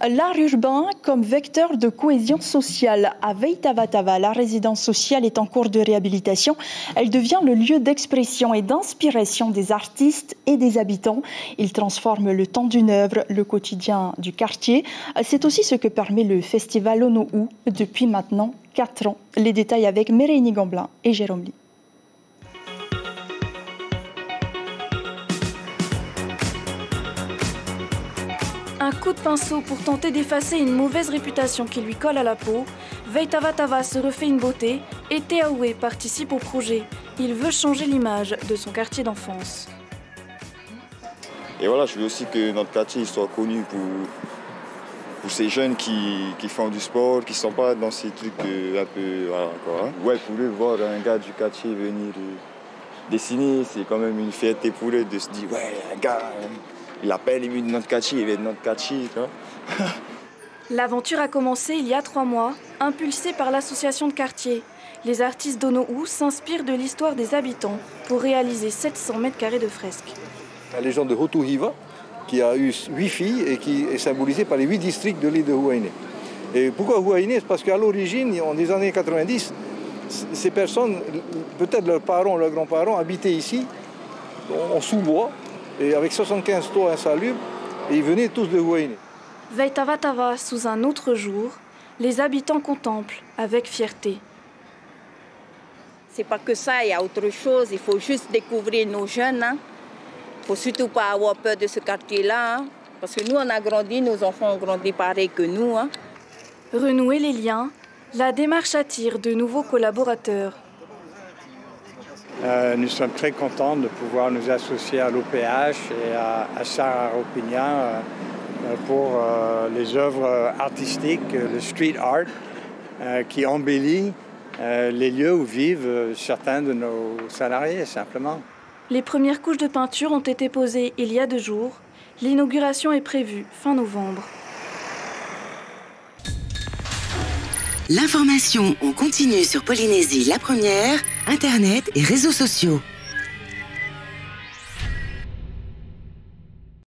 L'art urbain comme vecteur de cohésion sociale. À Veitavatava, la résidence sociale est en cours de réhabilitation. Elle devient le lieu d'expression et d'inspiration des artistes et des habitants. Il transforme le temps d'une œuvre, le quotidien du quartier. C'est aussi ce que permet le festival Ono'u depuis maintenant 4 ans. Les détails avec Mérénie Gamblin et Jérôme Lee. Un coup de pinceau pour tenter d'effacer une mauvaise réputation qui lui colle à la peau. Veitavatava se refait une beauté et Teaoué participe au projet. Il veut changer l'image de son quartier d'enfance. Et voilà, je veux aussi que notre quartier soit connu pour ces jeunes qui font du sport, qui ne sont pas dans ces trucs un peu... Voilà, quoi, hein. Ouais, pour eux, voir un gars du quartier venir dessiner, c'est quand même une fierté pour eux de se dire, ouais, un gars... Il appelle, il met de notre quartier, il vient de notre quartier. L'aventure a commencé il y a 3 mois, impulsée par l'association de quartier. Les artistes d'Ono'u s'inspirent de l'histoire des habitants pour réaliser 700 mètres carrés de fresques. La légende de Hotuhiva, qui a eu 8 filles et qui est symbolisée par les 8 districts de l'île de Huaïné. Et pourquoi Huaïné? C'est parce qu'à l'origine, en des années 90, ces personnes, peut-être leurs parents, leurs grands-parents, habitaient ici, en sous-bois, et avec 75 toits insalubres, et ils venaient tous de Huaïné. Veitavatava, sous un autre jour, les habitants contemplent avec fierté. C'est pas que ça, il y a autre chose. Il faut juste découvrir nos jeunes. Hein. Il ne faut surtout pas avoir peur de ce quartier-là. Hein. Parce que nous, on a grandi, nos enfants ont grandi pareil que nous. Hein. Renouer les liens, la démarche attire de nouveaux collaborateurs. Nous sommes très contents de pouvoir nous associer à l'OPH et à Sarah Ropignan pour les œuvres artistiques, le street art, qui embellit les lieux où vivent certains de nos salariés, simplement. Les premières couches de peinture ont été posées il y a 2 jours. L'inauguration est prévue fin novembre. L'information en continu sur Polynésie la première, Internet et réseaux sociaux.